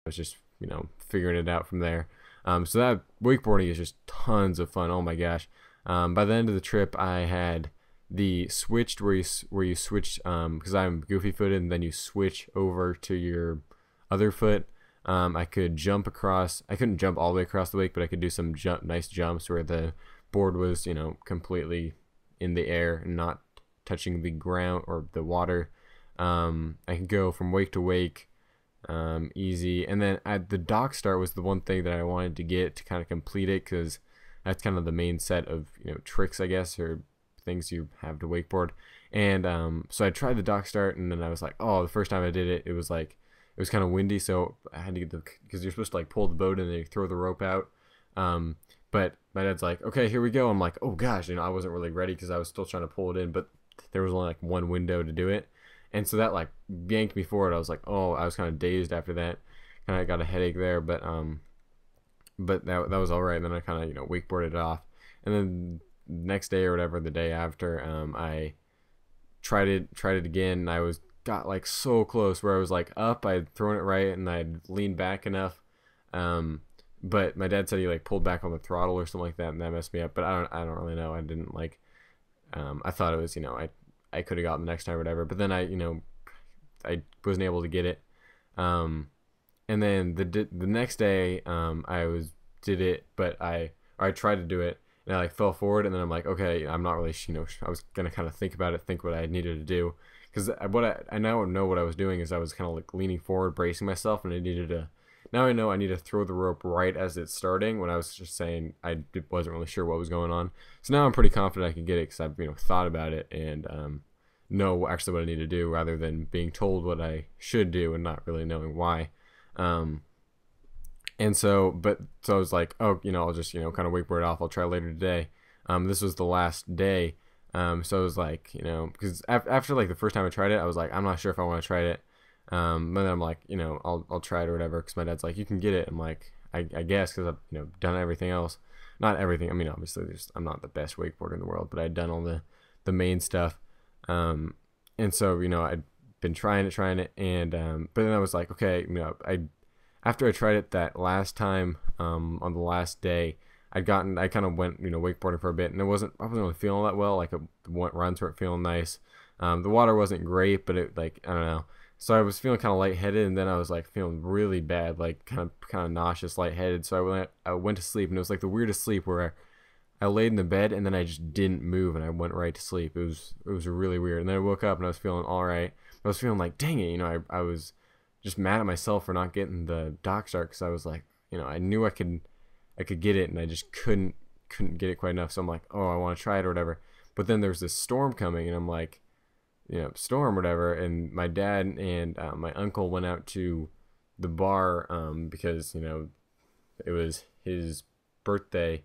was just, you know, figuring it out from there. So that wakeboarding is just tons of fun. Oh my gosh. By the end of the trip, I had the switched where you switch, because I'm goofy footed, and then you switch over to your other foot. I could jump across. I couldn't jump all the way across the lake, but I could do some nice jumps where the board was, you know, completely in the air and not touching the ground or the water. I could go from wake to wake, easy. And then at the dock start was the one thing that I wanted to get to kind of complete it, because that's kind of the main set of, you know, tricks, I guess, or things you have to wakeboard. And so I tried the dock start, and then I was like, oh, the first time I did it, it was kind of windy, so I had to get because you're supposed to like pull the boat and then you throw the rope out. But my dad's like, okay, here we go. I'm like, oh gosh, you know, I wasn't really ready because I was still trying to pull it in, but there was only like one window to do it. And so that like yanked me forward. I was like, oh, I was kind of dazed after that. Kind of got a headache there, but that was all right. And then I kind of, you know, wakeboarded it off. And then next day or whatever, the day after, I tried it again. And I got like so close where I was like up, I'd thrown it right, and I'd leaned back enough. But my dad said he like pulled back on the throttle or something like that, and that messed me up. But I don't really know. I didn't like. I thought it was, you know, I could have gotten the next time or whatever. But then I wasn't able to get it. And then the next day, did it, but I tried to do it, and I like fell forward, and then I'm like, okay, I'm not really, you know, I was gonna kind of think about it, think what I needed to do, because I now know what I was doing is I was kind of like leaning forward, bracing myself, and now I know I need to throw the rope right as it's starting, when I was just saying I wasn't really sure what was going on. So now I'm pretty confident I can get it, because I've, you know, thought about it and know actually what I need to do, rather than being told what I should do and not really knowing why. And so I was like, oh, you know, I'll just, you know, kind of wakeboard off. I'll try later today. This was the last day. So I was like, you know, because after like the first time I tried it, I was like, I'm not sure if I want to try it. But then I'm like, you know, I'll try it or whatever. Because my dad's like, you can get it. I'm like, I guess, because I've, you know, done everything else. Not everything. I mean, obviously, I'm not the best wakeboarder in the world, but I'd done all the main stuff. And so, you know, I'd been trying it, and but then I was like, okay, you know, after I tried it that last time, on the last day, I kind of went, you know, wakeboarding for a bit, and I wasn't really feeling that well. Like, the runs weren't feeling nice. The water wasn't great, but it, like, I don't know. So I was feeling kind of lightheaded, and then I was like feeling really bad, like kind of nauseous, lightheaded. So I went to sleep, and it was like the weirdest sleep where I laid in the bed, and then I just didn't move, and I went right to sleep. It was really weird. And then I woke up, and I was feeling all right. I was feeling like, dang it, you know, I was just mad at myself for not getting the dock start, because I was like, you know, I knew I could get it, and I just couldn't get it quite enough. So I'm like, oh, I want to try it or whatever. But then there's this storm coming, and I'm like, you know, storm, whatever. And my dad and my uncle went out to the bar, because, you know, it was his birthday.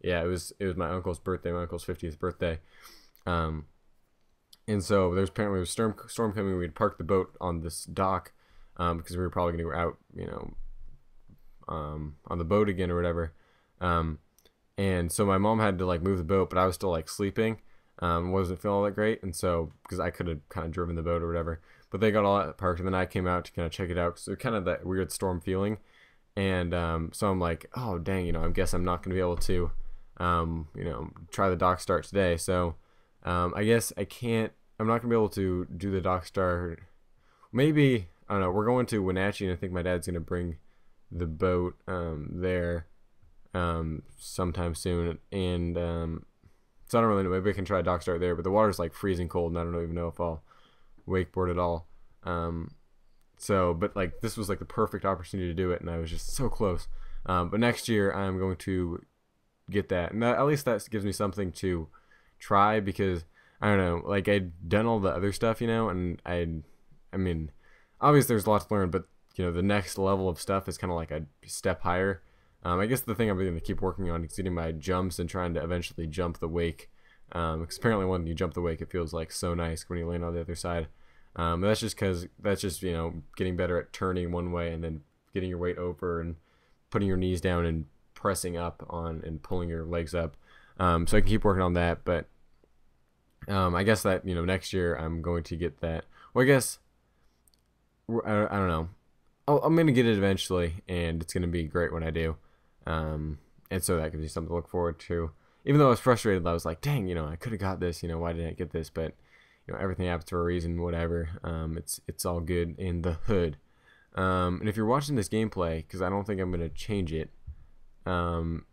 Yeah, it was my uncle's birthday, my uncle's 50th birthday. And so there's apparently a storm coming. We'd parked the boat on this dock, because we were probably going to go out, you know, on the boat again or whatever. And so my mom had to like move the boat, but I was still like sleeping. Wasn't feeling all that great, and so, because I could have kind of driven the boat or whatever, but they got all that parked, and then I came out to kind of check it out, because it was kind of that weird storm feeling. And so I'm like, oh dang, you know, I guess I'm not going to be able to you know, try the dock start today. So I guess I'm not gonna be able to do the dock start. Maybe, I don't know, we're going to Wenatchee, and I think my dad's gonna bring the boat there sometime soon. And so I don't really know, maybe I can try a dock start there, but the water's like freezing cold, and I don't even know if I'll wakeboard at all. So, but like, this was like the perfect opportunity to do it, and I was just so close. But next year I'm going to get that, and at least that gives me something to try, because I don't know, like, I'd done all the other stuff, you know, and I mean, obviously there's a lot to learn, but, you know, the next level of stuff is kind of like a step higher. I guess the thing I'm going to keep working on is getting my jumps and trying to eventually jump the wake, because apparently when you jump the wake, it feels like so nice when you land on the other side. But that's just, you know, getting better at turning one way and then getting your weight over and putting your knees down and pressing up on and pulling your legs up. So I can keep working on that, but I guess that, you know, next year I'm going to get that. Well, I guess I don't know. I'm gonna get it eventually, and it's gonna be great when I do. And so that gives me something to look forward to. Even though I was frustrated, I was like, dang, I could have got this. Why didn't I get this? But everything happens for a reason. Whatever. It's all good in the hood. And if you're watching this gameplay, because I don't think I'm gonna change it, um,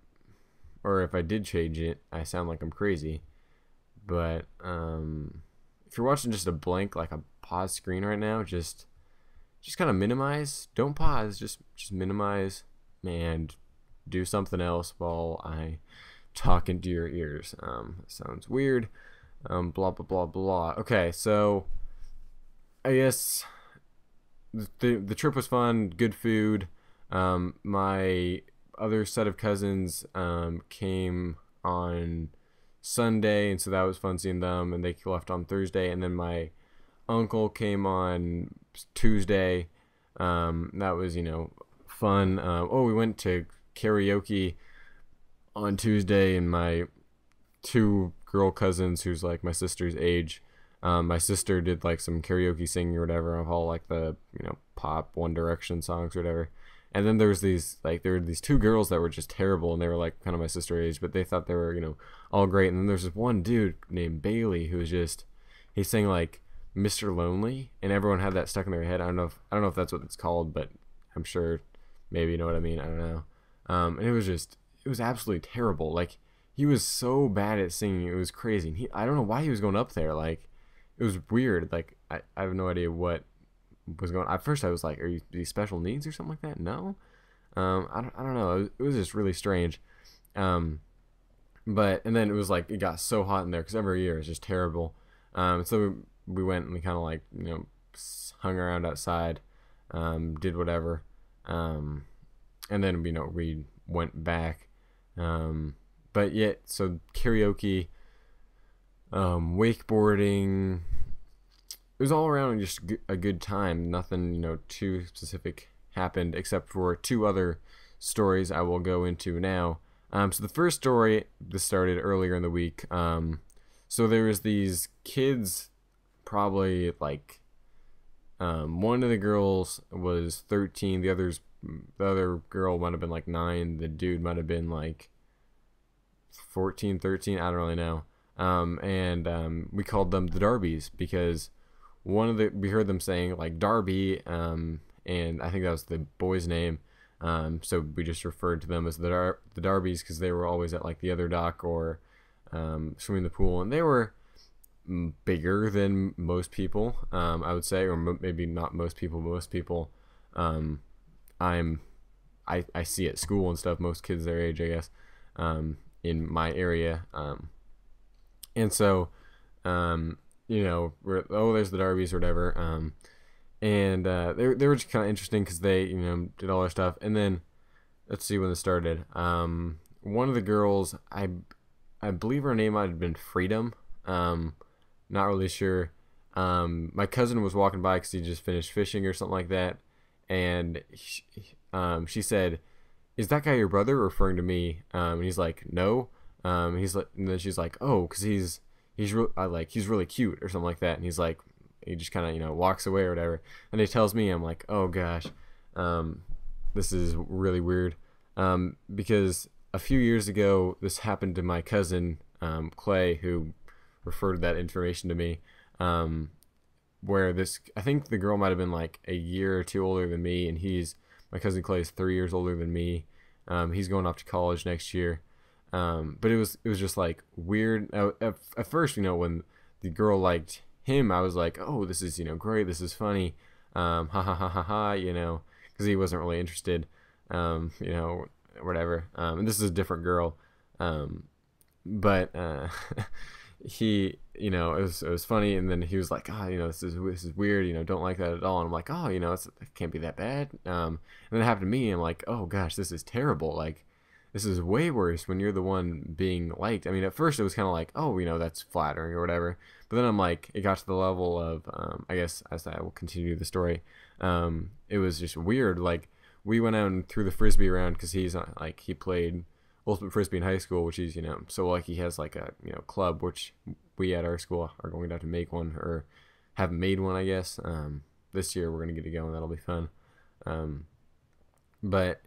or if I did change it, I sound like I'm crazy. But if you're watching just a blank, like a pause screen right now, just kind of minimize. Don't pause. Just minimize and do something else while I talk into your ears. Sounds weird. Blah blah blah blah. Okay, so I guess the trip was fun. Good food. My other set of cousins came on Sunday, and so that was fun seeing them. And they left on Thursday, and then my uncle came on Tuesday. That was fun. We went to karaoke on Tuesday, and my two girl cousins, who's like my sister's age, my sister did like some karaoke singing or whatever of all like the pop One Direction songs or whatever. And then there were these two girls that were just terrible, and they were like kind of my sister age, but they thought they were all great. And then there's this one dude named Bailey who was he sang like Mr. Lonely, and everyone had that stuck in their head. I don't know if that's what it's called, but I'm sure maybe you know what I mean. I don't know. And it was absolutely terrible. Like, he was so bad at singing, it was crazy. I don't know why he was going up there. Like, it was weird. Like, I have no idea what was going on. At first I was like, are you these special needs or something like that? No. I don't know. It was just really strange. But and then it was like it got so hot in there because every year it's just terrible. So we went and we kind of like hung around outside, did whatever, and then we went back. But yet, so karaoke, wakeboarding, it was all around just a good time. Nothing too specific happened except for two other stories I will go into now. So the first story, this started earlier in the week. So there was these kids, probably like one of the girls was 13, the other girl might have been like 9, the dude might have been like 14, 13, I don't really know. And we called them the Darbies because we heard them saying like Darby, and I think that was the boy's name. So we just referred to them as the Darbies because they were always at like the other dock or swimming the pool, and they were bigger than most people, I would say, or maybe not most people. Most people, I see at school and stuff. Most kids their age, I guess, in my area, and so there's the Darbies or whatever. And they were just kind of interesting because they did all their stuff. And then let's see when this started. One of the girls, I believe her name might have been Freedom. Not really sure. My cousin was walking by because he just finished fishing or something like that, and she said, "Is that guy your brother?" Referring to me. And he's like, "No." And then she's like, "Oh, because he's really cute," or something like that. And he's like, he just kind of walks away or whatever. And he tells me, I'm like, oh gosh, this is really weird, because a few years ago this happened to my cousin Clay, who referred that information to me, where I think the girl might have been like a year or two older than me, and my cousin Clay is 3 years older than me. He's going off to college next year. But it was just like weird at first. When the girl liked him, I was like, oh, this is great, this is funny, ha ha ha ha ha, because he wasn't really interested, whatever. And this is a different girl, but he, it was funny. And then he was like, this is weird, don't like that at all. And I'm like, oh, it can't be that bad. And then it happened to me, and I'm like, oh gosh, this is terrible. Like, this is way worse when you're the one being liked. I mean, at first it was kind of like, oh, that's flattering or whatever. But then I'm like, it got to the level of, I guess, as I will continue the story, it was just weird. Like, we went out and threw the Frisbee around because he played Ultimate Frisbee in high school, which is, so like he has like a, club, which we at our school are going to have to make one, or have made one, I guess. This year we're going to get to go, and that'll be fun. But